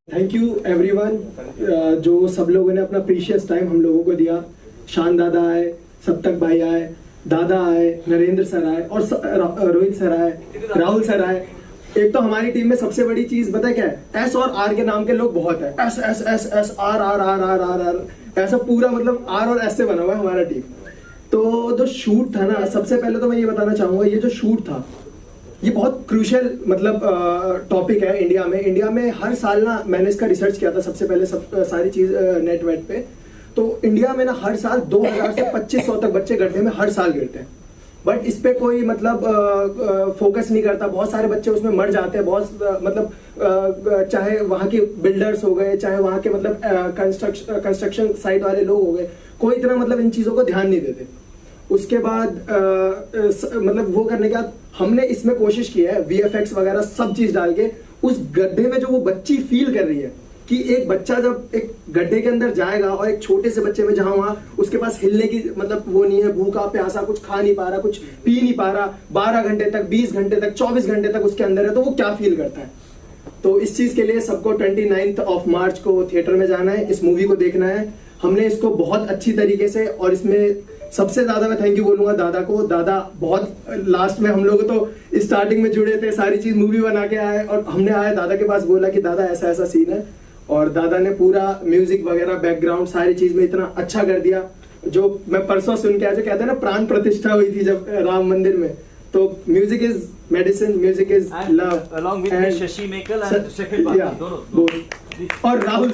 Thank you everyone, जो सब लोगों ने अपना प्रीशियस टाइम हम लोगों को दिया। शान दादा आए, सप्तक भाई आए, दादा आए, नरेंद्र सर आए और रोहित सर आए, राहुल सर आए। एक तो हमारी टीम में सबसे बड़ी चीज पता है क्या है? एस और आर के नाम के लोग बहुत है। S S S S R R R R R R ऐसा पूरा मतलब आर और एस से बना हुआ है हमारा टीम। तो जो शूट था ना, सबसे पहले तो मैं ये बताना चाहूंगा, ये जो शूट था ये बहुत क्रूशियल मतलब टॉपिक है इंडिया में हर साल ना, मैंने इसका रिसर्च किया था सबसे पहले सारी चीज नेट वेट पे। तो इंडिया में ना हर साल 2000 से 2500 तक बच्चे गड्ढे में हर साल गिरते हैं, बट इस पे कोई मतलब फोकस नहीं करता। बहुत सारे बच्चे उसमें मर जाते हैं, बहुत मतलब चाहे वहाँ के बिल्डर्स हो गए, चाहे वहाँ के मतलब कंस्ट्रक्शन साइट वाले लोग हो गए, कोई इतना मतलब इन चीजों को ध्यान नहीं देते। उसके बाद मतलब वो करने के बाद हमने इसमें कोशिश की है VFX वगैरह सब चीज डाल के उस गड्ढे में जो वो बच्ची फील कर रही है कि एक बच्चा जब एक गड्ढे के अंदर जाएगा और एक छोटे से बच्चे में जहां वहां उसके पास हिलने की मतलब वो नहीं है, भूखा प्यासा, कुछ खा नहीं पा रहा, कुछ पी नहीं पा रहा, 12 घंटे तक, 20 घंटे तक, 24 घंटे तक उसके अंदर है, तो वो क्या फील करता है। तो इस चीज के लिए सबको 29 मार्च को थिएटर में जाना है, इस मूवी को देखना है। हमने इसको बहुत अच्छी तरीके से, और इसमें सबसे ज्यादा मैं थैंक यू बोलूंगा दादा को। दादा बहुत लास्ट में हम लोग तो स्टार्टिंग में जुड़े थे, सारी चीज मूवी बना के आए और हमने आए दादा के पास, बोला कि दादा ऐसा ऐसा सीन है, और दादा ने पूरा म्यूजिक वगैरह बैकग्राउंड सारी चीज में इतना अच्छा कर दिया। जो मैं परसों सुन के आया, जो कहते हैं ना प्राण प्रतिष्ठा हुई थी जब राम मंदिर में, तो music is medicine, music is love, along with Shashi मेकल and Shekhar बाकी दोनों। और राहुल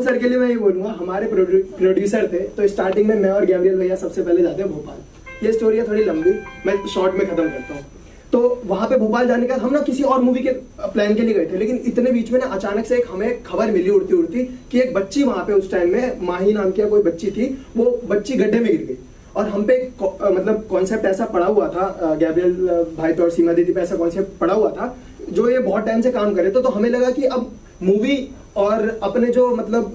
सर के लिए मैं ये बोलूंगा, हमारे प्रोड्यूसर थे, तो स्टार्टिंग में मैं और गैब्रियल भैया सबसे पहले जाते हैं भोपाल। ये स्टोरी है थोड़ी लंबी, मैं शॉर्ट में खत्म करता हूँ। तो वहां पे भोपाल जाने के बाद हम ना किसी और मूवी के प्लान के लिए गए थे, लेकिन इतने बीच में ना अचानक से एक हमें खबर मिली उड़ती उड़ती कि एक बच्ची वहां पे उस टाइम में, माही नाम की कोई बच्ची थी, वो बच्ची गड्ढे में गिर गई। और हम पे मतलब कॉन्सेप्ट ऐसा पड़ा हुआ था, गैब्रियल भाई पे और सीमा दीदी पे ऐसा कॉन्सेप्ट पड़ा हुआ था जो ये बहुत टाइम से काम करे। तो हमें लगा कि अब मूवी और अपने जो मतलब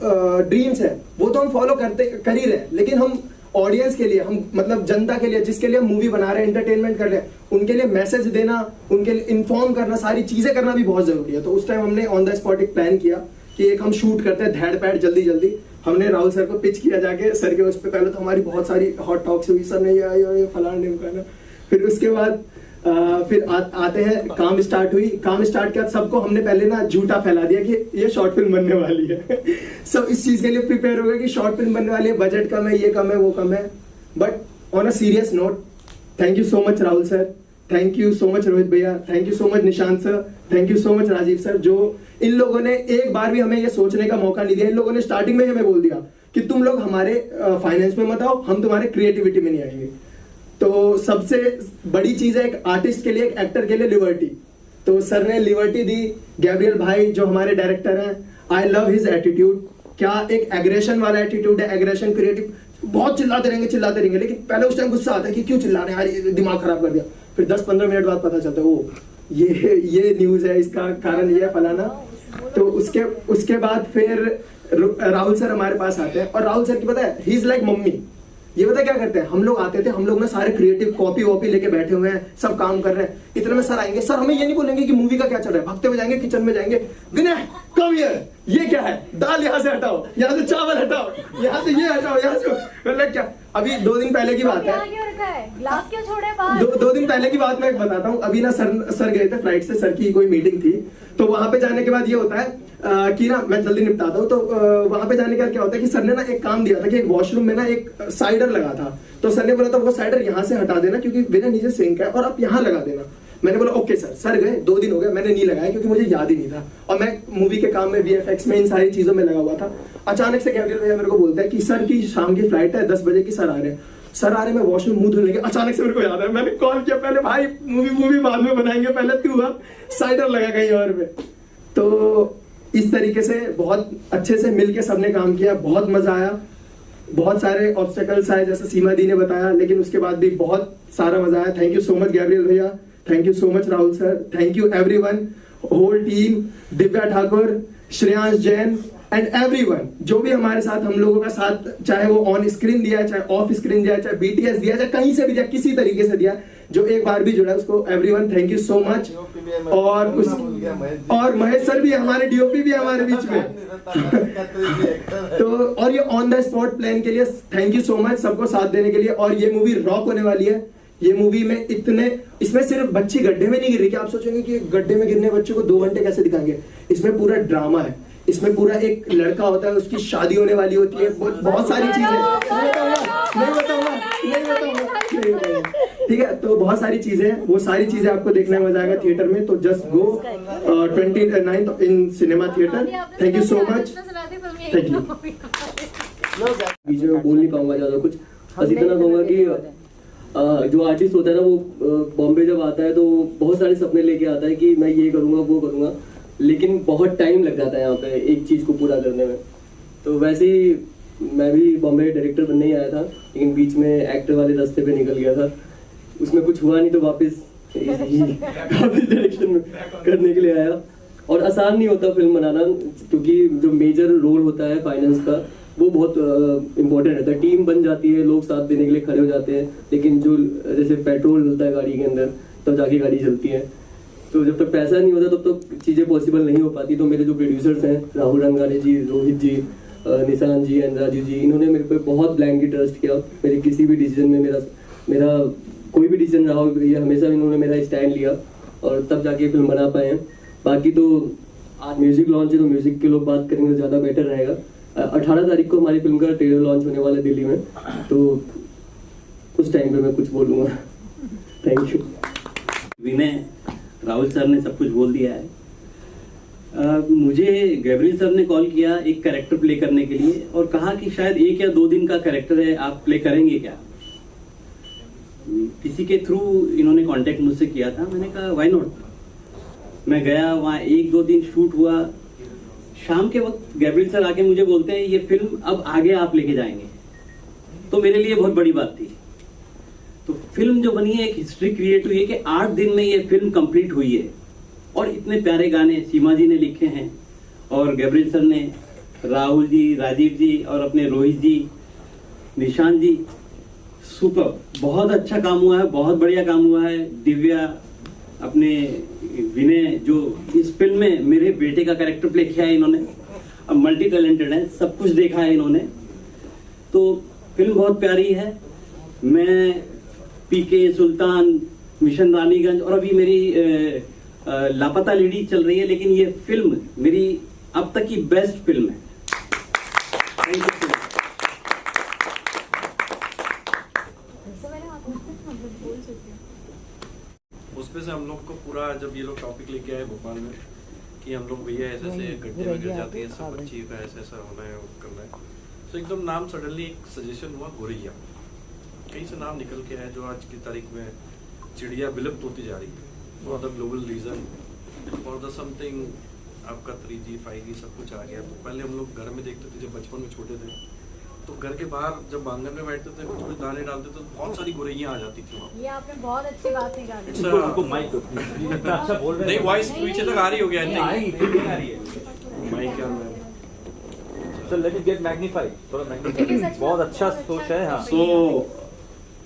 ड्रीम्स है वो तो हम फॉलो कर ही रहे हैं, लेकिन हम ऑडियंस के लिए, हम मतलब जनता के लिए जिसके लिए हम मूवी बना रहे हैं, एंटरटेनमेंट कर रहे हैं, उनके लिए मैसेज देना, उनके लिए इन्फॉर्म करना, सारी चीजें करना भी बहुत जरूरी है। तो उस टाइम हमने ऑन द स्पॉट एक प्लान किया कि एक हम शूट करते हैं धैड़ पैड़ जल्दी। हमने राहुल सर को पिच किया जाके सर के उस पर। पहले तो हमारी बहुत सारी हॉट टॉक्स हुई, सर ने ये फलाना ढिमकाना। फिर उसके बाद फिर आते हैं, काम स्टार्ट किया। सबको हमने पहले ना झूठा फैला दिया कि ये शॉर्ट फिल्म बनने वाली है। सब इस चीज के लिए प्रिपेयर हो गए कि शॉर्ट फिल्म बनने वाली है, बजट कम है, ये कम है, वो कम है। But on a serious note, thank you so much Rahul sir, thank you so much Rohit भैया, thank you so much Nishant sir, thank you so much Rajiv sir. जो इन लोगों ने एक बार भी हमें ये सोचने का मौका नहीं दिया। इन लोगों ने स्टार्टिंग में हमें बोल दिया कि तुम लोग हमारे फाइनेंस में मत आओ, हम तुम्हारे क्रिएटिविटी में नहीं आएंगे। तो सबसे बड़ी चीज है एक आर्टिस्ट के लिए, एक एक्टर के लिए, लिबर्टी। तो सर ने लिबर्टी दी। गैब्रियल भाई जो हमारे डायरेक्टर हैं, आई लव हिज एटीट्यूड। क्या एक एग्रेशन वाला एटीट्यूड है, एग्रेशन क्रिएटिव, बहुत चिल्लाते रहेंगे, लेकिन पहले उस टाइम गुस्सा आता है कि क्यों चिल्ला रहे हैं यार, दिमाग खराब कर दिया। फिर 10-15 मिनट बाद पता चलता है वो ये न्यूज है, इसका कारण ये है फलाना। तो उसके बाद फिर राहुल सर हमारे पास आते हैं, और राहुल सर की पता है, ही इज लाइक मम्मी। ये पता क्या करते हैं, हम लोग आते थे, हम लोग ना सारे क्रिएटिव कॉपी वॉपी लेके बैठे हुए हैं, सब काम कर रहे हैं। इतने में सर आएंगे, सर हमें ये नहीं बोलेंगे कि मूवी का क्या चल रहा है, भगते हुए जाएंगे, किचन में जाएंगे, विनय कम हियर, ये क्या है, दाल यहाँ से हटाओ, यहाँ से चावल हटाओ, यहाँ से ये हटाओ, यहाँ से मतलब क्या। अभी 2 दिन पहले की बात है, ग्लास क्यों छोड़े बाहर? 2 दिन पहले की बात मैं बताता हूँ। अभी ना सर गए थे फ्लाइट से, सर की कोई मीटिंग थी। तो वहां पे जाने के बाद ये होता है कि ना, मैं जल्दी निपटाता हूँ। तो वहां पे जाने के बाद क्या होता है कि सर ने ना एक काम दिया था कि एक वॉशरूम में ना एक साइडर लगा था। तो सर ने बोला था वो साइडर यहाँ से हटा देना क्योंकि बिना नीचे सिंक है, और आप यहाँ लगा देना। मैंने बोला ओके सर। सर गए, 2 दिन हो गए, मैंने नहीं लगाया क्योंकि मुझे याद ही नहीं था, और मैं मूवी के काम में, VFX में, इन सारी चीजों में लगा हुआ था। अचानक से गैब्रियल भैया मेरे को बोलता है कि सर की शाम की फ्लाइट है, 10 बजे की, सर आ रहे हैं। मैं वॉशरूम मुंह धुलने के, अचानक से मेरे को याद है, मैंने कॉल किया, पहले भाई मूवी बाद में बनाएंगे, पहले तू साइडर लगा कहीं और में। तो इस तरीके से बहुत अच्छे से मिलके सबने काम किया, बहुत मजा आया। बहुत सारे ऑब्स्टेकल्स आए जैसे सीमा दी ने बताया, लेकिन उसके बाद भी बहुत सारा मजा आया। Thank you so much Gabriel भैया, thank you so much Rahul sir, thank you everyone, whole team, Divya Thakur, Shreyansh Jain, and everyone जो भी हमारे साथ हम लोगों का साथ, चाहे वो ऑन स्क्रीन दिया, चाहे ऑफ स्क्रीन दिया, चाहे BTS दिया, चाहे कहीं से भी दिया, किसी तरीके से दिया, जो एक बार भी जुड़ा, उसको everyone thank you so much. और महेश सर भी हमारे DOP भी हमारे बीच में तो और ये ऑन द स्पॉट प्लान के लिए थैंक यू सो मच सबको साथ देने के लिए। और ये मूवी रॉक होने वाली है। ये मूवी में इसमें सिर्फ बच्ची गड्ढे में नहीं गिर रही कि आप सोचेंगे कि गड्ढे में गिरने बच्चे को 2 घंटे कैसे दिखाएंगे। इसमें पूरा ड्रामा है, इसमें पूरा एक लड़का होता है, उसकी शादी होने वाली होती है, बहुत सारी चीजें, नहीं बताऊंगा, ठीक है। तो बहुत सारी चीजें हैं, वो सारी चीजें आपको देखने में मजा आएगा थिएटर में। तो just go 29th in cinema theatre. Thank you so much, thank you. बीच में बोल नहीं पाऊंगा ज्यादा कुछ, बस इतना कहूंगा कि जो आर्टिस्ट होता है ना, वो बॉम्बे जब आता है तो बहुत सारे सपने लेके आता है कि मैं ये करूंगा वो करूंगा, लेकिन बहुत टाइम लग जाता है यहाँ पे एक चीज को पूरा करने में। तो वैसे ही मैं भी बॉम्बे डायरेक्टर बनने ही आया था, लेकिन बीच में एक्टर वाले रास्ते पे निकल गया था, उसमें कुछ हुआ नहीं, तो वापस डायरेक्शन में करने के लिए आया। और आसान नहीं होता फिल्म बनाना, क्योंकि जो मेजर रोल होता है फाइनेंस का, वो बहुत इम्पोर्टेंट रहता है। टीम बन जाती है, लोग साथ देने के लिए खड़े हो जाते हैं, लेकिन जो जैसे पेट्रोल डलता है गाड़ी के अंदर तब जाके गाड़ी चलती है। तो जब तक पैसा नहीं होता तब तक चीज़ें पॉसिबल नहीं हो पाती। तो मेरे जो प्रोड्यूसर्स हैं, राहुल रंगाने जी, रोहित जी, निशान जी एंड राजू जी, इन्होंने मेरे पे बहुत ब्लैंकली ट्रस्ट किया। मेरे किसी भी डिसीजन में, मेरा कोई भी डिसीजन रहा हो, ये हमेशा इन्होंने मेरा स्टैंड लिया और तब जाके फिल्म बना पाए हैं। बाकी तो आज म्यूजिक लॉन्च है, तो म्यूजिक के लोग बात करेंगे तो ज़्यादा बेटर रहेगा। 18 तारीख को हमारी फिल्म का ट्रेलर लॉन्च होने वाला है दिल्ली में, तो उस टाइम पे मैं कुछ बोलूँगा। Thank you. Vinay, Rahul sir ने सब कुछ बोल दिया है। मुझे गैब्रियल सर ने कॉल किया एक कैरेक्टर प्ले करने के लिए और कहा कि शायद 1 या 2 दिन का कैरेक्टर है, आप प्ले करेंगे क्या? किसी के थ्रू इन्होंने कांटेक्ट मुझसे किया था, मैंने कहा व्हाई नॉट। मैं गया वहाँ, 1-2 दिन शूट हुआ। शाम के वक्त गैब्रियल सर आके मुझे बोलते हैं ये फिल्म अब आगे आप लेके जाएंगे। तो मेरे लिए बहुत बड़ी बात थी। तो फिल्म जो बनी है, एक हिस्ट्री क्रिएट हुई है कि 8 दिन में ये फिल्म कंप्लीट हुई है और इतने प्यारे गाने सीमा जी ने लिखे हैं और गैब्रियल सर ने, राहुल जी, राजीव जी और अपने रोहित जी, निशान जी, सुपर, बहुत अच्छा काम हुआ है, बहुत बढ़िया काम हुआ है। दिव्या, अपने विनय जो इस फिल्म में मेरे बेटे का कैरेक्टर प्ले किया है इन्होंने, अब मल्टी टैलेंटेड है, सब कुछ देखा है इन्होंने। तो फिल्म बहुत प्यारी है। मैं PK, सुल्तान, मिशन रानीगंज और अभी मेरी लापता लेडी चल रही है, लेकिन ये फिल्म मेरी अब तक की बेस्ट फिल्म है। Thank you so much. उसमें से हम लोग को पूरा, जब ये लोग टॉपिक लेके आए भोपाल में कि हम लोग भैया ऐसे ऐसे गड्ढे में गिर जाती है, सब बच्ची का ऐसा ऐसा होना है, करना है, तो एकदम नाम सडनली एक सजेशन हुआ गोरैया। कहीं से नाम निकल के है जो आज की तारीख में चिड़िया विलुप्त होती जा रही है for the global region, for the something आपका 3G 5G सब कुछ आ गया। तो पहले हम लोग घर में देखते थे, जब बचपन में छोटे थे, तो घर के बाहर जब आंगन में बैठते थे, कुछ दाने डालते थे, तो बहुत सारी गोरैया आ जाती थी। ये आपने बहुत अच्छी बात निकाली। अच्छा बोल रहे नहीं, वॉइस पीछे तक आ रही हो गया माइक क्या So let it get magnified, थोड़ा magnified। बहुत अच्छा सोच है। हाँ। So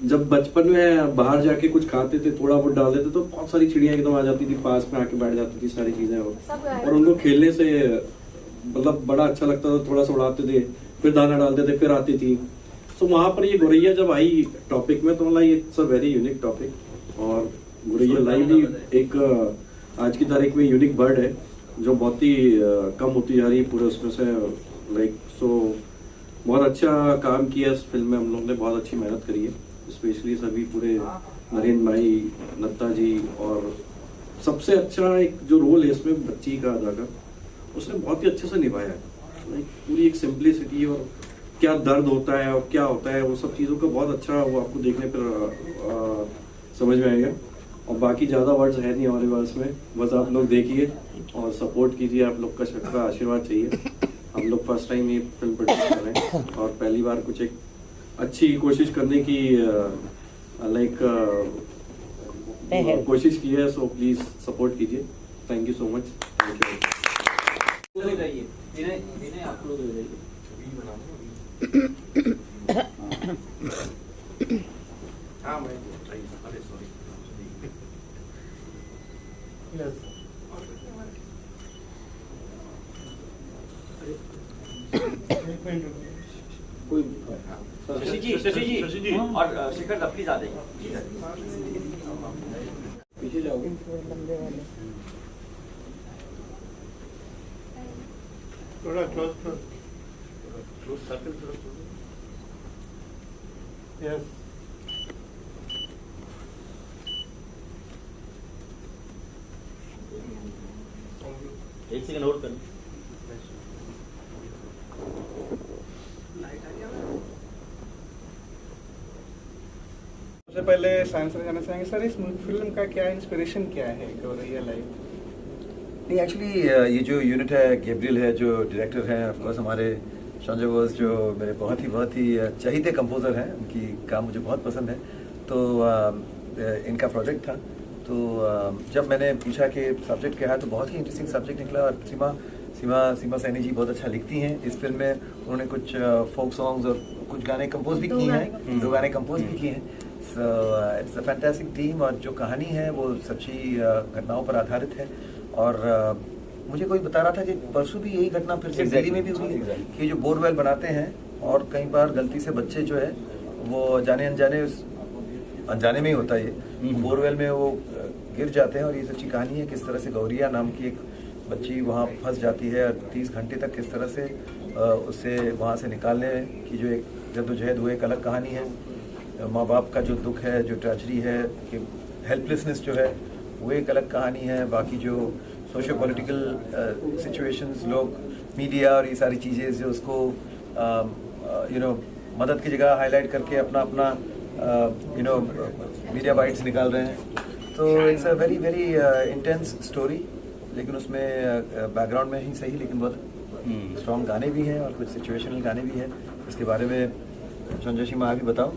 जब बचपन में बाहर जाके कुछ खाते थे, थोड़ा बहुत डाल देते, तो बहुत सारी चिड़िया एकदम आ जाती थी, पास में आके बैठ जाती थी सारी चीजें, और उनको खेलने से मतलब बड़ा अच्छा लगता था। थोड़ा सा उड़ाते थे, फिर दाना डालते थे, फिर आती थी। तो वहाँ पर ये गोरैया जब आई टॉपिक में, तो मतलब it's a very unique topic. और गोरैया लाइव भी एक आज की तारीख में यूनिक बर्ड है जो बहुत ही कम होती जा रही है पूरे उसमें से, लाइक सो बहुत अच्छा काम किया इस फिल्म में। हम लोग ने बहुत अच्छी मेहनत करी है, स्पेशली सभी पूरे नरेंद्र भाई, नत्ता जी, और सबसे अच्छा एक जो रोल है इसमें बच्ची का अदा का, उसने बहुत ही अच्छे से निभाया है। लाइक पूरी एक सिंपलिसिटी और क्या दर्द होता है और क्या होता है, वो सब चीज़ों का बहुत अच्छा वो आपको देखने पर समझ में आएगा। और बाकी ज़्यादा वर्ड्स है नहीं हमारे पास में, बस आप लोग देखिए और सपोर्ट कीजिए। आप लोग का सबका आशीर्वाद चाहिए। हम लोग फर्स्ट टाइम ये फिल्म प्रोड्यूस कर रहे हैं और पहली बार कुछ एक अच्छी कोशिश करने की लाइक कोशिश की है। सो प्लीज़ सपोर्ट कीजिए। Thank you so much. Thank you. हो जाइए, इन्हें आप क्लोज हो जाइए। हाँ मैं अरे सॉरी कोई शशि जी और शिखर दा प्लीज आ जाइए। पीछे जाओगे। थोड़ा क्लोज सर्कल थोड़ा यस एक सेकंड होल्ड कर। सबसे पहले साइंस से जानना चाहेंगे सर, इस फिल्म का क्या इंस्पिरेशन क्या है रियल लाइफ? नहीं एक्चुअली ये जो यूनिट है, गैब्रियल है जो डायरेक्टर हैं, ऑफ कोर्स हमारे संजय बोस जो मेरे बहुत ही चहीते कंपोजर हैं, उनकी काम मुझे बहुत पसंद है। तो इनका प्रोजेक्ट था, तो जब मैंने पूछा कि सब्जेक्ट क्या है तो बहुत ही इंटरेस्टिंग सब्जेक्ट निकला। और सीमा सैनी जी बहुत अच्छा लिखती हैं। इस फिल्म में उन्होंने कुछ फोक सॉन्ग्स और कुछ गाने कंपोज भी किए हैं, 2 गाने कंपोज भी किए हैं। So it's a fantastic team. और जो कहानी है वो सच्ची घटनाओं पर आधारित है। और मुझे कोई बता रहा था कि परसों भी यही घटना फिर से दिल्ली में भी हुई है कि जो बोरवेल बनाते हैं और कई बार गलती से बच्चे जो है वो जाने अनजाने में ही होता है, ये बोरवेल में वो गिर जाते हैं। और ये सच्ची कहानी है किस तरह से गौरिया नाम की एक बच्ची वहाँ फंस जाती है और 30 घंटे तक किस तरह से उससे वहाँ से निकालने की जो एक जद्दोजहद, वो एक अलग कहानी है। माँ बाप का जो दुख है, जो ट्रेजेडी है, कि हेल्पलेसनेस जो है, वो एक अलग कहानी है। बाकी जो सोशो पॉलिटिकल सिचुएशंस, लोग मीडिया और ये सारी चीज़ें जो उसको मदद की जगह हाईलाइट करके अपना मीडिया बाइट्स निकाल रहे हैं। तो it's a very intense story, लेकिन उसमें बैकग्राउंड में ही सही लेकिन बहुत स्ट्रॉन्ग गाने भी हैं और कुछ सिचुएशनल गाने भी हैं। इसके बारे में संजय सिंह भी बताओ।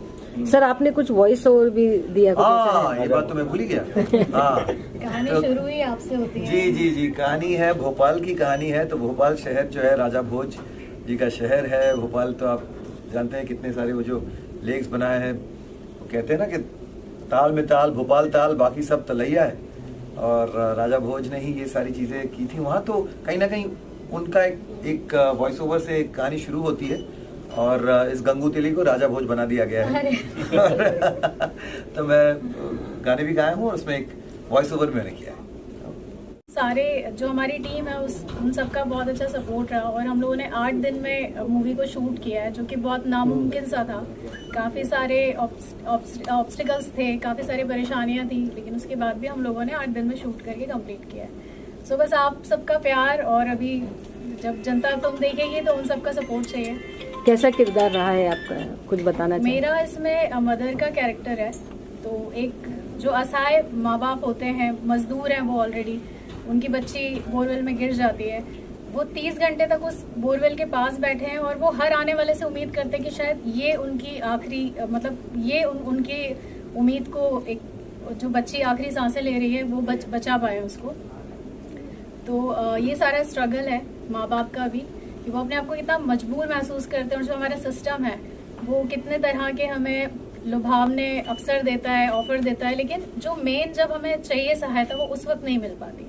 सर आपने कुछ वॉइस ओवर भी दिया? हाँ, ये बात तो मैं भूल ही गया। हाँ, कहानी तो शुरू ही आपसे होती है। जी, कहानी है, भोपाल की कहानी है। तो भोपाल शहर जो है राजा भोज जी का शहर है। भोपाल तो आप जानते हैं कितने सारे वो जो लेक्स बनाए हैं, वो कहते हैं ना कि ताल में ताल, भोपाल ताल, बाकी सब तलैया है। और राजा भोज ने ही ये सारी चीज़ें की थी वहाँ। तो कहीं ना कहीं उनका एक वॉइस ओवर से एक कहानी शुरू होती है और इस गंगू तिली को राजा भोज बना दिया गया है। तो मैं गाने भी गाया हूँ और उसमें एक वॉइस ओवर मैंने किया है। सारे जो हमारी टीम है उन सबका बहुत अच्छा सपोर्ट रहा और हम लोगों ने 8 दिन में मूवी को शूट किया है, जो कि बहुत नामुमकिन सा था। काफ़ी सारे ऑब्स्टिकल्स थे, काफ़ी सारी परेशानियां थी, लेकिन उसके बाद भी हम लोगों ने 8 दिन में शूट करके कंप्लीट किया है। सो बस आप सबका प्यार, और अभी जब जनता तुम देखेगी तो उन सबका सपोर्ट चाहिए। कैसा किरदार रहा है आपका, कुछ बताना चाहिए? मेरा इसमें मदर का कैरेक्टर है। तो एक जो असहाय माँ बाप होते हैं, मजदूर हैं वो ऑलरेडी, उनकी बच्ची बोरवेल में गिर जाती है। वो 30 घंटे तक उस बोरवेल के पास बैठे हैं और वो हर आने वाले से उम्मीद करते हैं कि शायद ये उनकी आखिरी ये उनकी उम्मीद को, एक जो बच्ची आखिरी सांसें ले रही है वो बचा पाए उसको। तो ये सारा स्ट्रगल है माँ बाप का भी, कि वो अपने आप को कितना मजबूर महसूस करते हैं। और जो हमारा सिस्टम है वो कितने तरह के हमें लुभावने अवसर देता है, ऑफर देता है, लेकिन जो मेन जब हमें चाहिए सहायता वो उस वक्त नहीं मिल पाती।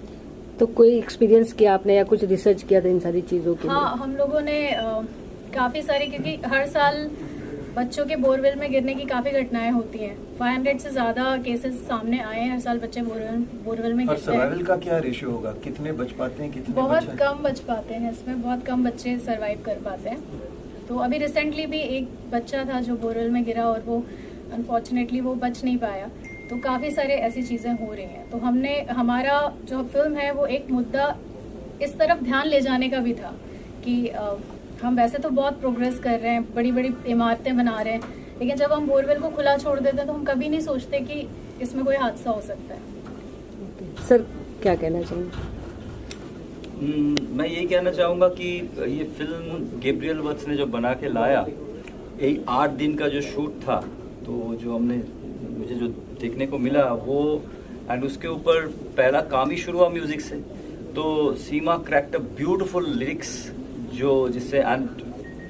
तो कोई एक्सपीरियंस किया आपने या कुछ रिसर्च किया था इन सारी चीज़ों के? हाँ, हम लोगों ने काफ़ी सारी, क्योंकि हर साल बच्चों के बोरवेल में गिरने की काफ़ी घटनाएं होती हैं। 500 से ज़्यादा केसेस सामने आए हैं हर साल, बच्चे बोरवेल में और गिरते हैं। सर्वाइवल का क्या रेशियो होगा, कितने बच पाते हैं, कितने बहुत कम बच पाते हैं, इसमें बहुत कम बच्चे सर्वाइव कर पाते हैं। तो अभी रिसेंटली भी एक बच्चा था जो बोरवेल में गिरा और वो अनफॉर्चुनेटली वो बच नहीं पाया। तो काफ़ी सारे ऐसी चीज़ें हो रही हैं। तो हमारा जो फिल्म है वो एक मुद्दा इस तरफ ध्यान ले जाने का भी था कि हम वैसे तो बहुत प्रोग्रेस कर रहे हैं, बड़ी बड़ी इमारतें बना रहे हैं, लेकिन जब हम बोरवेल को खुला छोड़ देते हैं तो हम कभी नहीं सोचते कि इसमें कोई हादसा हो सकता है। सर क्या कहना चाहेंगे? मैं यही कहना चाहूँगा कि ये फिल्म गैब्रियल वर्क्स ने जो बना के लाया, एक 8 दिन का जो शूट था, तो जो मुझे जो देखने को मिला वो, एंड उसके ऊपर पहला काम ही शुरू हुआ म्यूज़िक से। तो Seema cracked a beautiful lyrics जो जिससे एंड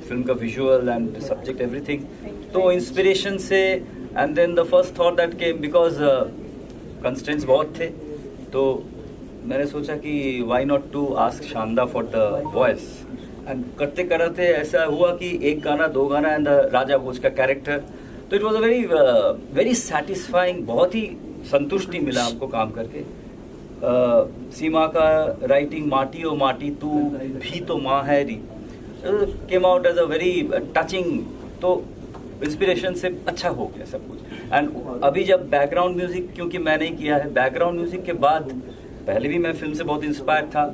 फिल्म का विजुअल एंड सब्जेक्ट एवरीथिंग, तो इंस्पिरेशन से and then the first thought that came because constraints बहुत थे, तो मैंने सोचा कि व्हाई नॉट टू आस्क शानदा फॉर द वॉइस, एंड करते करते ऐसा हुआ कि एक गाना, दो गाना एंड राजा भोज का कैरेक्टर, तो it was a very very satisfying, बहुत ही संतुष्टि मिला हमको काम करके। सीमा का राइटिंग माटी ओ माटी तू भी तो माँ है री came out as a very touching, तो इंस्पिरेशन से अच्छा हो गया सब कुछ। एंड अभी जब बैकग्राउंड म्यूजिक, क्योंकि मैंने ही किया है, बैकग्राउंड म्यूजिक के बाद पहले भी मैं फिल्म से बहुत इंस्पायर्ड था,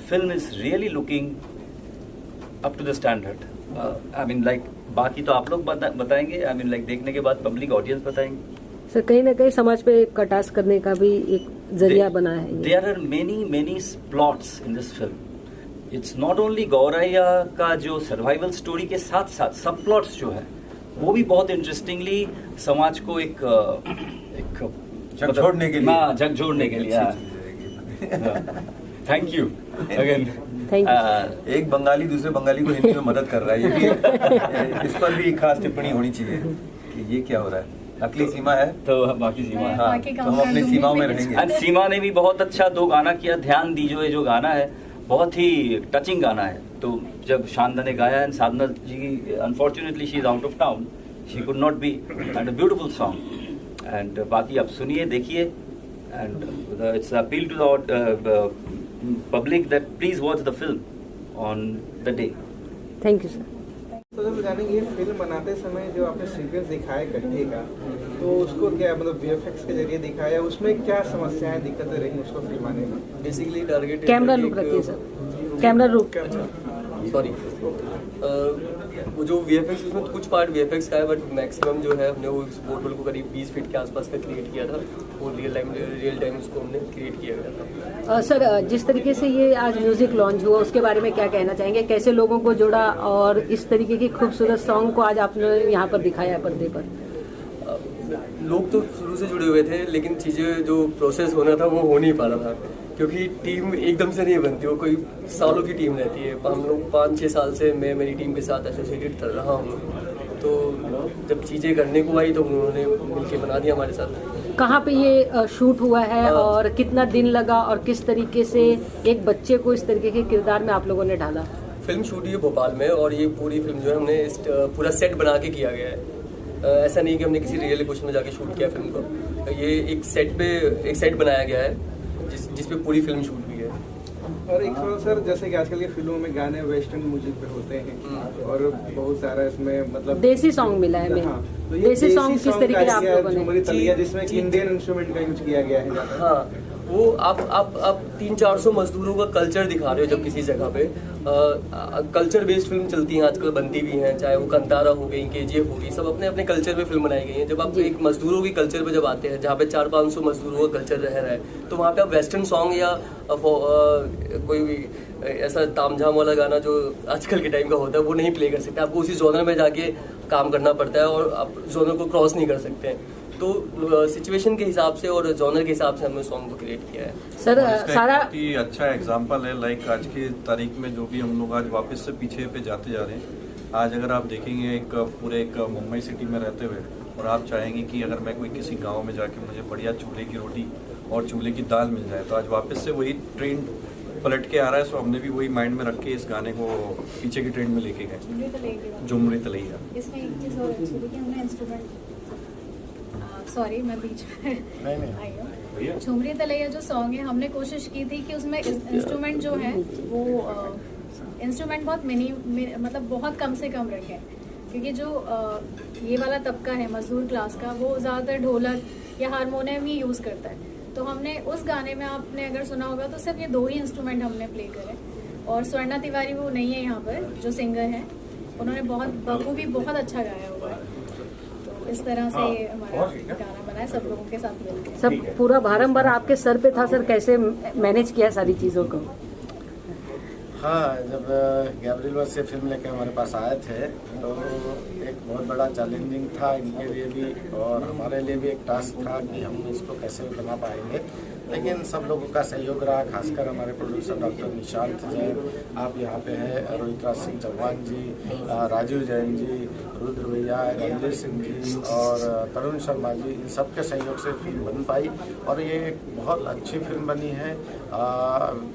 film is really looking up to the standard. I mean like बाकी तो आप लोग बताएंगे, आई मीन लाइक देखने के बाद पब्लिक ऑडियंस बताएंगे। सर कहीं ना कहीं समाज पे कटास करने का भी एक जरिया बना है। There are many plots in this film. It's not only गौरैया का जो सर्वाइवल स्टोरी के साथ साथ सब प्लॉट्स जो है वो भी बहुत इंटरेस्टिंगली समाज को एक झकझोरने के लिए, हाँ, झकझोरने के लिए। Thank you again. एक बंगाली दूसरे बंगाली को हिंदी में मदद कर रहा है, ये भी इस पर भी खास टिप्पणी होनी चाहिए कि ये क्या हो रहा है। नकली सीमा है तो बाकी सीमा है, हाँ, तो हम अपनी सीमाओं में रहेंगे। एंड सीमा ने भी बहुत अच्छा 2 गाना किया, ध्यान दीजिए जो गाना है बहुत ही टचिंग गाना है। तो जब शानदा ने गाया and Sadhana ji unfortunately she is out of town, she could not be, and a beautiful song. And बाकी आप सुनिए, देखिए, and it's appeal to the public that please watch the film on the day. Thank you sir. तो जब जानेंगे film बनाते समय जो आपने सीक्वेंस दिखाया कट्टे का, तो उसको क्या मतलब वीएफएक्स के जरिए दिखाया, उसमें क्या समस्याएं दिक्कतें रही उसको फिल्माने में? बेसिकली टारगेट कैमरा लुक रखिए सर, कैमरा लुक। सॉरी, वो जो वीएफएक्स, उसमें कुछ पार्ट वीएफएक्स का है, बट मैक्सिमम जो है हमने वो पोर्टल को करीब 20 फीट के आसपास का क्रिएट किया था, और रियल टाइम उसको हमने क्रिएट किया गया था। सर जिस तरीके से ये आज म्यूजिक लॉन्च हुआ उसके बारे में क्या कहना चाहेंगे, कैसे लोगों को जोड़ा और इस तरीके की खूबसूरत सॉन्ग को आज आपने यहाँ पर दिखाया है पर्दे पर? लोग तो शुरू से जुड़े हुए थे, लेकिन चीज़ें जो प्रोसेस होना था वो हो नहीं पा रहा था, क्योंकि टीम एकदम से नहीं बनती, वो कोई सालों की टीम रहती है। हम लोग 5-6 साल से मैं मेरी टीम के साथ एसोसिएटेड कर रहा हूँ, तो जब चीज़ें करने को आई तो उन्होंने मिलकर बना दिया हमारे साथ। कहाँ पे ये शूट हुआ है और कितना दिन लगा और किस तरीके से एक बच्चे को इस तरीके के किरदार में आप लोगों ने ढाला? फिल्म शूट हुई है भोपाल में, और ये पूरी फिल्म जो है हमने पूरा सेट बना के किया गया है। ऐसा नहीं कि हमने किसी रियल लोकेशन में जाके शूट किया फिल्म को, ये एक सेट बनाया गया है जिसपे पूरी फिल्म शूट हुई है। और एक सर, जैसे कि आजकल की फिल्मों में गाने वेस्टर्न म्यूजिक पे होते हैं और बहुत सारा इसमें मतलब देसी सॉन्ग मिला है हमें। हाँ, तो ये देसी सॉन्ग किस तरीके से आप लोगों ने, जिसमें इंडियन इंस्ट्रूमेंट का यूज किया गया है? हाँ, वो आप 300-400 मजदूरों का कल्चर दिखा रहे हो जब किसी जगह पे। कल्चर बेस्ड फिल्म चलती हैं आजकल, बनती भी हैं, चाहे वो कंतारा हो गई, केजीएफ हो गई, सब अपने अपने कल्चर पे फिल्म बनाई गई है। जब आप एक मजदूरों की कल्चर पे जब आते हैं, जहाँ पे 400-500 मजदूरों का कल्चर रह रहा है, तो वहाँ पे आप वेस्टर्न सॉन्ग या कोई भी ऐसा तामझाम वाला गाना जो आजकल के टाइम का होता है वो नहीं प्ले कर सकते। आपको उसी जोनर में जाके काम करना पड़ता है और आप जोनर को क्रॉस नहीं कर सकते हैं। तो सिचुएशन के हिसाब से और जॉनर के हिसाब से हमने सॉन्ग को क्रिएट किया है। सर सारा ही अच्छा एग्जांपल है, लाइक आज की तारीख में जो भी हम लोग आज वापस से पीछे पे जाते जा रहे हैं। आज अगर आप देखेंगे एक पूरे एक मुंबई सिटी में रहते हुए, और आप चाहेंगे कि अगर मैं कोई किसी गांव में जाके मुझे बढ़िया चूल्हे की रोटी और चूल्हे की दाल मिल जाए, तो आज वापस से वही ट्रेंड पलट के आ रहा है। सो हमने भी वही माइंड में रख के इस गाने को पीछे की ट्रेंड में लेके गए, झुमरी तलैया। इसमें एक चीज़ और अच्छी थी कि हमने इंस्ट्रूमेंट, सॉरी मैं बीच में आई हूँ, झुमरी तलैया जो सॉन्ग है हमने कोशिश की थी कि उसमें इंस्ट्रूमेंट जो है वो इंस्ट्रूमेंट बहुत मतलब बहुत कम से कम रखें, क्योंकि जो ये वाला तबका है मजदूर क्लास का, वो ज़्यादातर ढोलक या हारमोनियम ही यूज़ करता है। तो हमने उस गाने में, आपने अगर सुना होगा तो सिर्फ ये 2 ही इंस्ट्रूमेंट हमने प्ले करे, और स्वर्णा तिवारी वो नहीं है यहाँ पर जो सिंगर हैं, उन्होंने बहुत बखूबी बहुत अच्छा गाया हुआ है। तो इस तरह से हमारा गाना बना है सब लोगों के साथ मिलकर। सब पूरा भारंभार आपके सर पे था सर, कैसे मैनेज किया सारी चीज़ों को? हाँ, जब गैब्रियल वर्स से फिल्म लेके हमारे पास आए थे तो एक बहुत बड़ा चैलेंजिंग था इनके लिए भी और हमारे लिए भी एक टास्क था कि हम इसको कैसे बना पाएंगे। लेकिन सब लोगों का सहयोग रहा, खासकर हमारे प्रोड्यूसर डॉक्टर निशांत जैन, आप यहाँ पे हैं, रोहित राज सिंह चौहान जी, राजीव जैन जी, रुद्र भैया, रणवीर सिंह जी और तरुण शर्मा जी, इन सब के सहयोग से फिल्म बन पाई और ये एक बहुत अच्छी फिल्म बनी है।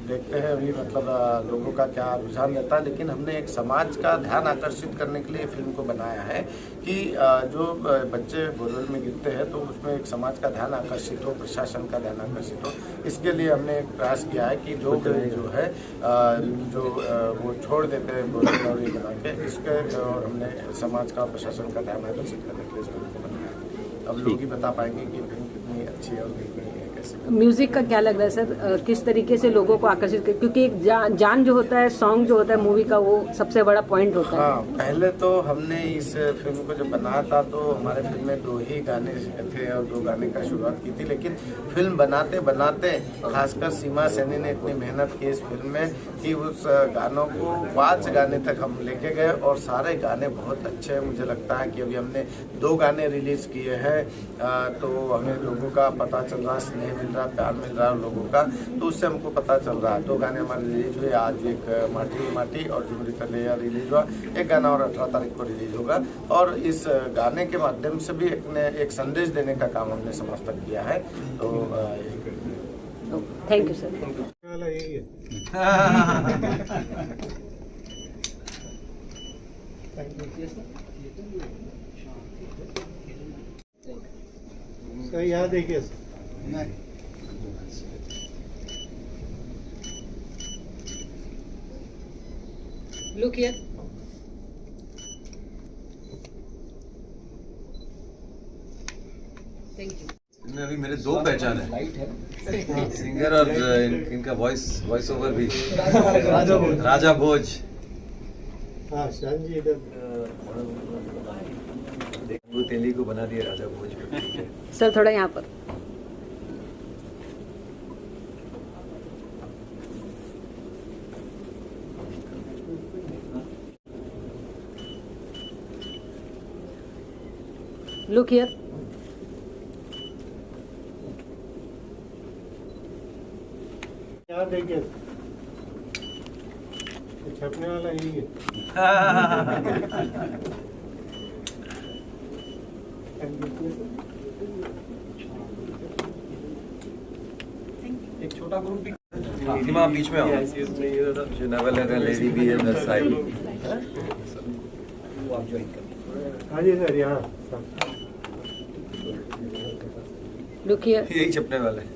देखते हैं अभी मतलब लोगों का क्या रुझान रहता है, लेकिन हमने एक समाज का ध्यान आकर्षित करने के लिए फिल्म को बनाया है कि जो बच्चे बोरवेल में गिरते हैं तो उसमें एक समाज का ध्यान आकर्षित हो, प्रशासन का ध्यान आकर्षित हो। इसके लिए हमने एक प्रयास किया है कि लोग जो है वो छोड़ देते हैं बोरवेल और ये बना के, इसके और हमने समाज का प्रशासन का ध्यान आकर्षित करने के लिए इस फिल्म को बनाया है। अब लोग ही बता पाएंगे कि फिल्म कितनी अच्छी है और कितनी है। म्यूजिक का क्या लग रहा है सर, किस तरीके से लोगों को आकर्षित कर, क्योंकि एक जान जो होता है, सॉन्ग जो होता है मूवी का, वो सबसे बड़ा पॉइंट होता है। हाँ, पहले तो हमने इस फिल्म को जब बनाया था तो हमारे फिल्म में 2 ही गाने थे और 2 गाने का शुरुआत की थी, लेकिन फिल्म बनाते बनाते खासकर सीमा सैनी ने इतनी मेहनत की इस फिल्म में कि उस गानों को 5 गाने तक हम लेके गए और सारे गाने बहुत अच्छे हैं। मुझे लगता है कि अभी हमने 2 गाने रिलीज किए हैं तो हमें लोगों का पता चल रहा, स्नेह मिल रहा, प्यार मिल रहा है लोगों का, तो उससे हमको पता चल रहा है। 2 गाने हमारे रिलीज हुए, आज एक माटी माटी और जुमरी तलैया रिलीज हुआ, एक गाना और 18 तारीख को रिलीज होगा और इस गाने के माध्यम से भी एक संदेश देने का काम हमने समाज तक किया है। तो थैंक यू सर। सर यहाँ देखिए लुक हियर। Thank you. इनमें अभी मेरे 2 पहचान है, सिंगर और इनका वॉइस ओवर भी। राजा भोज। हाँ शान जी इधर तेली को बना दिया राजा भोज। सर थोड़ा यहाँ पर। Look here. यहाँ देखिए छपने वाला यही है। एक छोटा ग्रुप भी सीमा बीच में आओ, जो नवल है लेडी भी है दैट साइड। हाँ जी सर यहाँ लुक हियर। यही छपने वाला है।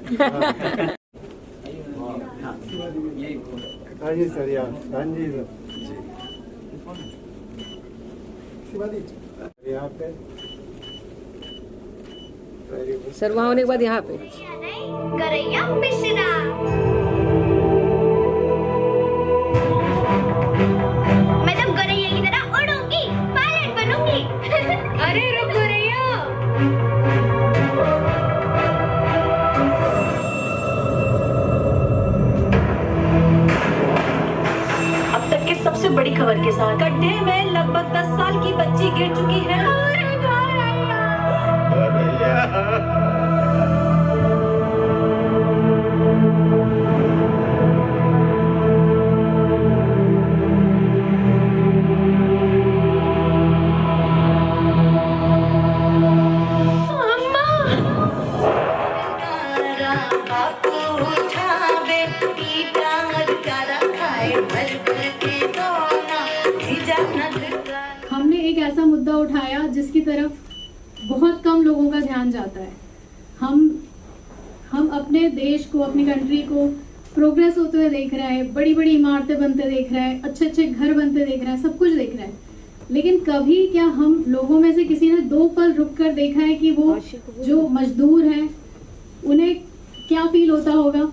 हाँ जी सर यहाँ हाँ जी सर यहाँ पे सर वहाँ होने के बाद यहाँ पे करैया मिश्रा। मैं जब गौरैया की तरह उड़ूंगी, पायलट बनूंगी। अरे रुक गौरैया। अब तक के सबसे बड़ी खबर के साथ गड्ढे में लगभग 10 साल की बच्ची गिर चुकी है। हमने एक ऐसा मुद्दा उठाया जिसकी तरफ बहुत कम लोगों का ध्यान जाता है। हम अपने देश को, अपनी कंट्री को प्रोग्रेस होते हुए देख रहे हैं, बड़ी बड़ी इमारतें बनते देख रहे हैं, अच्छे अच्छे घर बनते देख रहे हैं, सब कुछ देख रहे हैं, लेकिन कभी क्या हम लोगों में से किसी ने 2 पल रुक कर देखा है कि वो जो मजदूर हैं उन्हें क्या फील होता होगा?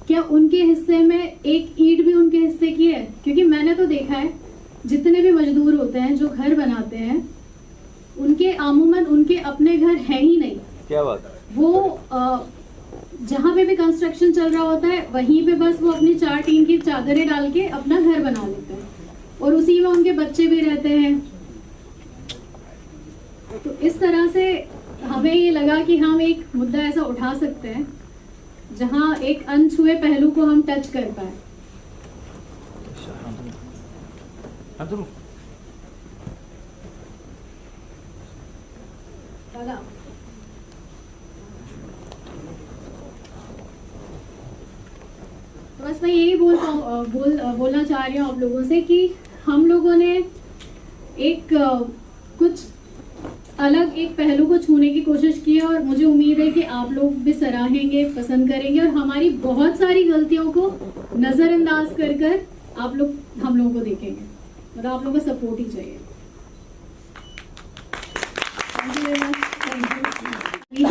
क्या उनके हिस्से में एक ईंट भी उनके हिस्से की है? क्योंकि मैंने तो देखा है जितने भी मजदूर होते हैं जो घर बनाते हैं, उनके आमूमन उनके अपने घर है ही नहीं। क्या बात है? वो जहाँ पे भी कंस्ट्रक्शन चल रहा होता है वहीं पे बस वो अपनी 4 टीन की चादरें डाल के अपना घर बना लेते हैं और उसी में उनके बच्चे भी रहते हैं। तो इस तरह से हमें ये लगा कि हम एक मुद्दा ऐसा उठा सकते हैं जहाँ एक अनछुए पहलू को हम टच कर पाए। तो बस मैं यही बोलना चाह रही हूँ आप लोगों से कि हम लोगों ने एक कुछ अलग एक पहलू को छूने की कोशिश की है और मुझे उम्मीद है कि आप लोग भी सराहेंगे, पसंद करेंगे और हमारी बहुत सारी गलतियों को नज़रअंदाज कर कर आप लोग हम लोगों को देखेंगे। मतलब आप लोगों का सपोर्ट ही चाहिए। Thank you very much. Thank you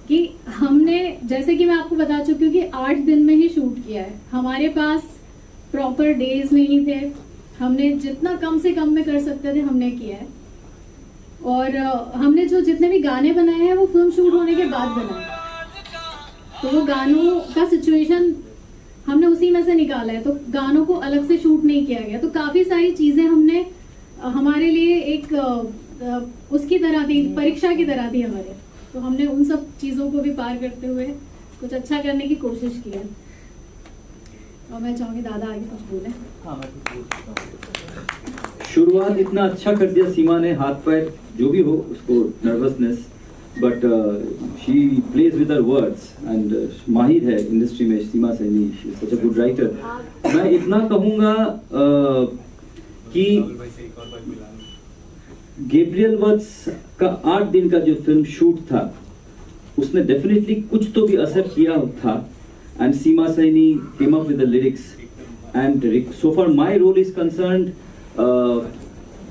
कि हमने, जैसे कि मैं आपको बता चुकी हूँ कि 8 दिन में ही शूट किया है। हमारे पास प्रॉपर डेज नहीं थे, हमने जितना कम से कम में कर सकते थे हमने किया है। और हमने जो जितने भी गाने बनाए हैं वो फिल्म शूट होने के बाद बनाए, तो वो गानों का सिचुएशन हमने उसी में से निकाला है, तो गानों को अलग से शूट नहीं किया गया। तो काफ़ी सारी चीज़ें हमने हमारे लिए एक उसकी तरह थी, परीक्षा की तरह थी हमारे, तो हमने उन सब चीज़ों को भी पार करते हुए कुछ अच्छा करने की कोशिश की है। और मैं चाहूँगी दादा आगे कुछ बोले। शुरुआत इतना अच्छा कर दिया सीमा ने, हाथ पैर जो भी हो उसको, nervousness, but she plays with her words and माहिर है इंडस्ट्री में Seema Saini, she is such a good writer. मैं इतना कहूँगा कि गैब्रियल वर्ड्स का 8 दिन का जो फिल्म शूट था उसने डेफिनेटली कुछ तो भी असर किया था, and Seema Saini came up with the lyrics, and so far my role is concerned,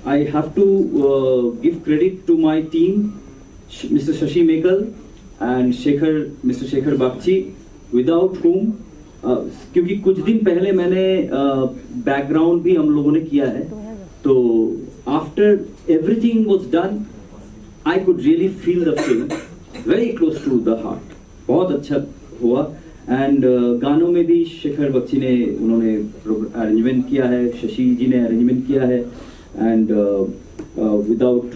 I have to give credit to my team, Mr. Shashi Mekal and Mr. Shekhar Bagchi, without whom क्योंकि कुछ दिन पहले मैंने background भी हम लोगों ने किया है, तो after everything was done I could really feel the film very close to the heart। बहुत अच्छा हुआ। एंड गानों में भी शेखर बख्शी ने उन्होंने अरेंजमेंट किया है, शशि जी ने अरेंजमेंट किया है, एंड विदाउट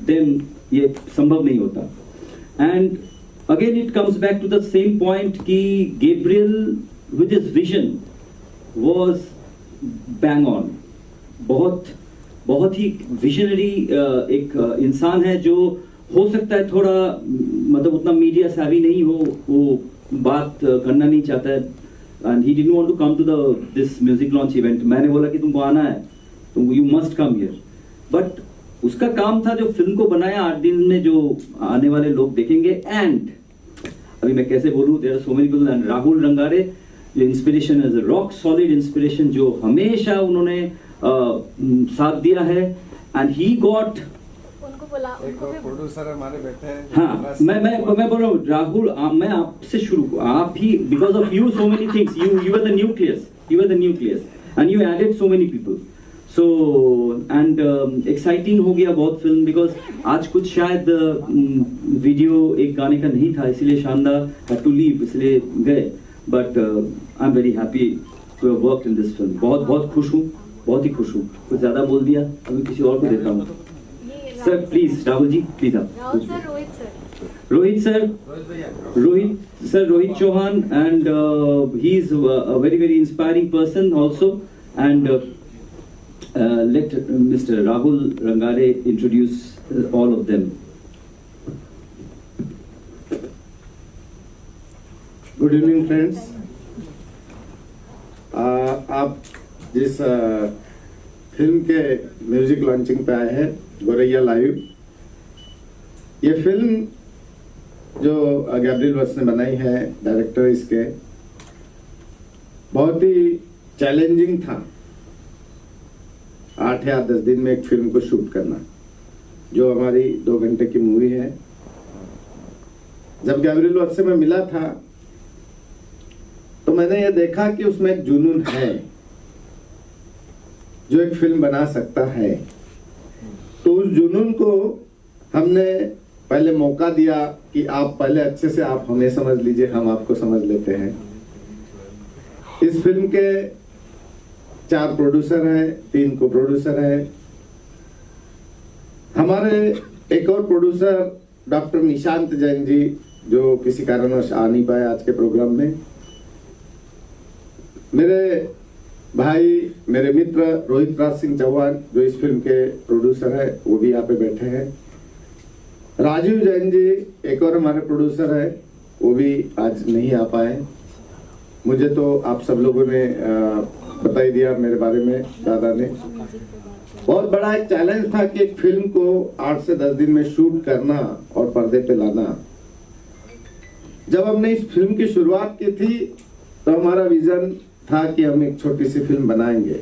देम ये संभव नहीं होता। And again it comes back to the same point कि Gabriel with his vision was bang on. बहुत ही विजनरी एक इंसान है जो हो सकता है थोड़ा मतलब उतना मीडिया savvy नहीं हो, वो बात करना नहीं चाहता है, and he didn't want to come to this music launch event. मैंने बोला कि तुमको आना है, तुम you must come here, but उसका काम था जो फिल्म को बनाया 8 दिन में, जो आने वाले लोग देखेंगे। एंड अभी मैं कैसे बोलूं, there are so many people, and Rahul Rangare जो inspiration is rock solid inspiration, जो हमेशा उन्होंने साथ दिया है, एंड ही गॉट प्रोड्यूसर हमारे बैठे हैं। हाँ, मैं बोल रहा हूँ राहुल, मैं आपसे शुरू, आप ही, because of you so many things, you are the nucleus and you added so many people, so and exciting हो गया बहुत फिल्म, बिकॉज आज कुछ शायद वीडियो एक गाने का नहीं था, इसलिए शानदार हैड टू लीव, इसलिए गए, but I am very happy to have worked in this film. बहुत खुश हूँ, बहुत ही खुश हूँ। कुछ ज्यादा बोल दिया, अभी किसी और को देता हूँ। Sir please, Rahul ji please आप। Rohit Chauhan, and he is a very inspiring person also, and let Mr. Rahul Rangare introduce all of them. Good evening friends. आप जिस फिल्म के म्यूजिक लॉन्चिंग पे आए हैं, गोरैया लाइव, ये फिल्म जो गैब्रियल वर्ड्स ने बनाई है, डायरेक्टर इसके, बहुत ही चैलेंजिंग था 8 या 10 दिन में एक फिल्म को शूट करना, जो हमारी 2 घंटे की मूवी है। जब गैब्रियल वर्ड्स से मैं मिला था तो मैंने ये देखा कि उसमें एक जुनून है जो एक फिल्म बना सकता है। तो उस जुनून को हमने पहले मौका दिया कि आप पहले अच्छे से आप हमें समझ लीजिए, हम आपको समझ लेते हैं। इस फिल्म के 4 प्रोड्यूसर हैं, 3 को प्रोड्यूसर हैं। हमारे एक और प्रोड्यूसर डॉक्टर निशांत जैन जी जो किसी कारणवश आ नहीं पाए आज के प्रोग्राम में। मेरे भाई, मेरे मित्र रोहित राज सिंह चौहान जो इस फिल्म के प्रोड्यूसर है, वो भी यहाँ पे बैठे हैं। राजीव जैन जी एक और हमारे प्रोड्यूसर है, वो भी आज नहीं आ पाए। मुझे तो आप सब लोगों ने बता ही दिया मेरे बारे में, दादा ने। बहुत बड़ा एक चैलेंज था कि एक फिल्म को 8 से 10 दिन में शूट करना और पर्दे पे लाना। जब हमने इस फिल्म की शुरुआत की थी तो हमारा विजन था कि हम एक छोटी सी फिल्म बनाएंगे।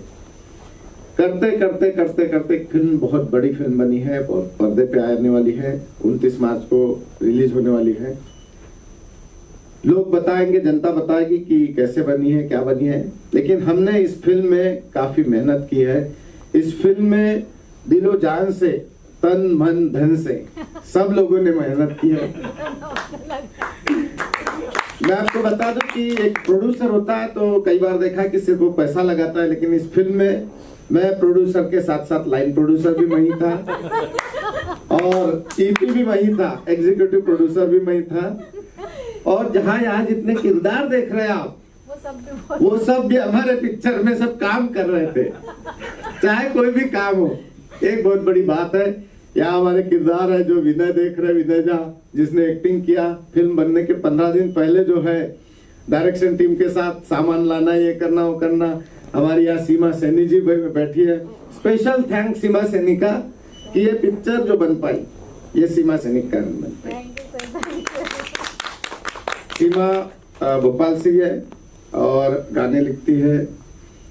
करते करते करते करते एक फिल्म बहुत बड़ी फिल्म बनी है और पर्दे पे आने वाली है। 29 मार्च को रिलीज होने वाली है। लोग बताएंगे, जनता बताएगी कि कैसे बनी है, क्या बनी है। लेकिन हमने इस फिल्म में काफी मेहनत की है। इस फिल्म में दिलो जान से, तन मन धन से सब लोगों ने मेहनत की है। मैं आपको बता दूं कि एक प्रोड्यूसर होता है तो कई बार देखा कि सिर्फ वो पैसा लगाता है, लेकिन इस फिल्म में मैं प्रोड्यूसर के साथ साथ लाइन प्रोड्यूसर भी वही था और ईपी भी वही था, एग्जीक्यूटिव प्रोड्यूसर भी वही था। और जहाँ यहाँ जितने किरदार देख रहे हैं आप, वो सब भी हमारे पिक्चर में सब काम कर रहे थे, चाहे कोई भी काम हो। एक बहुत बड़ी बात है, यहाँ हमारे किरदार है जो विनय देख रहे, विनय झा, जिसने एक्टिंग किया। फिल्म बनने के 15 दिन पहले जो है डायरेक्शन टीम के साथ सामान लाना, ये करना, वो करना। हमारी यहाँ सीमा सैनी जी बैठी है। स्पेशल थैंक्स सीमा सैनी का कि ये पिक्चर जो बन पाई, ये सीमा सैनी का कारण बन पाई। सीमा भोपाल से है और गाने लिखती है,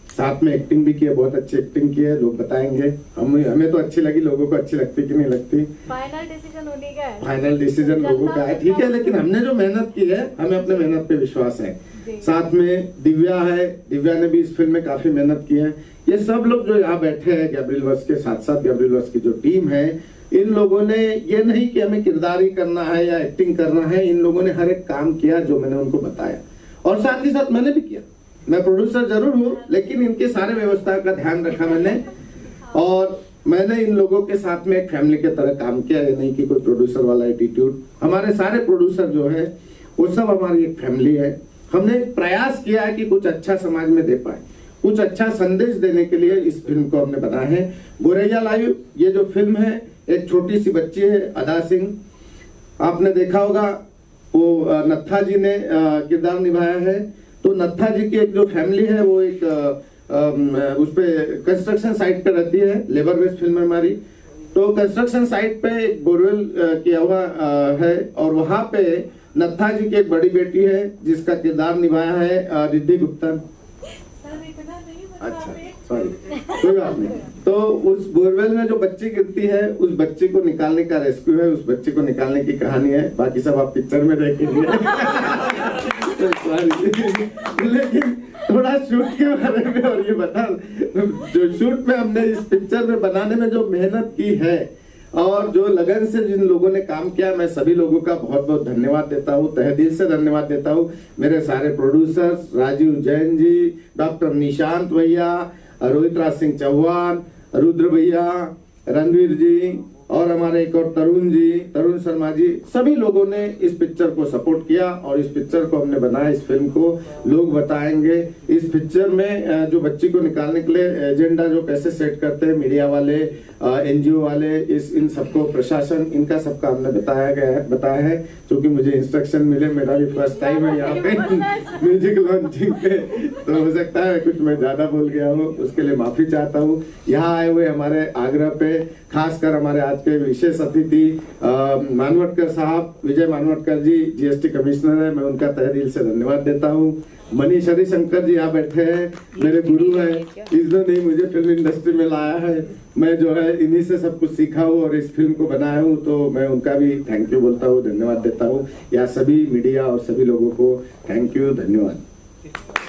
साथ में एक्टिंग भी की है, बहुत अच्छी एक्टिंग की है। लोग बताएंगे, हमें तो अच्छी लगी, लोगों को अच्छी लगती कि नहीं लगती। फाइनल डिसीजन होने का है, फाइनल डिसीजन लोगों का है, ठीक है। लेकिन हमने जो मेहनत की है, हमें अपने मेहनत पे विश्वास है। साथ में दिव्या है, दिव्या ने भी इस फिल्म में काफी मेहनत की है। ये सब लोग जो यहाँ बैठे हैं गैब्रियल वर्स के साथ साथ, गैब्रियल वर्स की जो टीम है, इन लोगों ने ये नहीं कि हमें किरदार ही करना है या एक्टिंग करना है, इन लोगों ने हर एक काम किया जो मैंने उनको बताया। और साथ ही साथ मैंने भी किया। मैं प्रोड्यूसर जरूर हूँ, लेकिन इनके सारे व्यवस्था का ध्यान रखा मैंने। और मैंने इन लोगों के साथ में एक फैमिली के तरह काम किया, ये नहीं कि कोई प्रोड्यूसर वाला एटीट्यूड। हमारे सारे प्रोड्यूसर जो है वो सब हमारी एक फैमिली है। हमने एक प्रयास किया है कि कुछ अच्छा समाज में दे पाए, कुछ अच्छा संदेश देने के लिए इस फिल्म को हमने बनाया है। गोरैया लाइव ये जो फिल्म है, एक छोटी सी बच्ची है अदा सिंह, आपने देखा होगा, वो नत्था जी ने किरदार निभाया है। तो नत्था जी की एक जो फैमिली है वो एक उस पे कंस्ट्रक्शन साइट पे रहती है, लेबर बेस्ड फिल्म है हमारी। तो कंस्ट्रक्शन साइट पे एक बोरवेल किया हुआ है और वहां पे नत्था जी की एक बड़ी बेटी है जिसका किरदार निभाया है रिद्धि गुप्ता। अच्छा सॉरी, कोई बात नहीं। तो उस बोरवेल में जो बच्ची गिरती है, उस बच्ची को निकालने का रेस्क्यू है, उस बच्ची को निकालने की कहानी है। बाकी सब आप पिक्चर में देखेंगे। लेकिन थोड़ा शूट के बारे में और ये बता, जो शूट में हमने इस पिक्चर में बनाने में जो मेहनत की है और जो लगन से जिन लोगों ने काम किया, मैं सभी लोगों का बहुत बहुत धन्यवाद देता हूँ, तहे दिल से धन्यवाद देता हूँ। मेरे सारे प्रोड्यूसर्स, राजीव जैन जी, डॉक्टर निशांत भैया, रोहित राज सिंह चौहान, रुद्र भैया, रणवीर जी और हमारे एक और तरुण शर्मा जी, सभी लोगों ने इस पिक्चर को सपोर्ट किया और इस पिक्चर को हमने बनाया। इस फिल्म को लोग बताएंगे। इस पिक्चर में जो बच्ची को निकालने के लिए एजेंडा जो कैसे सेट करते हैं मीडिया वाले, एनजीओ वाले, इन सबको प्रशासन, इनका सबका हमने बताया है। क्योंकि मुझे इंस्ट्रक्शन मिले, मेरा भी फर्स्ट टाइम है यहाँ पे म्यूजिक लॉन्चिंग पे, तो हो सकता है कुछ मैं ज्यादा बोल गया हूँ, उसके लिए माफी चाहता हूँ। यहाँ आए हुए हमारे आगरा पे खासकर हमारे आज के विशेष अतिथि मानवटकर साहब, विजय मानवटकर जी जीएसटी कमिश्नर है, मैं उनका तहे दिल से धन्यवाद देता हूँ। मनीष हरिशंकर जी यहाँ बैठे हैं, मेरे गुरु हैं, इन्होंने मुझे फिल्म इंडस्ट्री में लाया है। मैं जो है इन्हीं से सब कुछ सीखा हूँ और इस फिल्म को बनाया हूँ, तो मैं उनका भी थैंक यू बोलता हूँ, धन्यवाद देता हूँ। या सभी मीडिया और सभी लोगों को थैंक यू, धन्यवाद।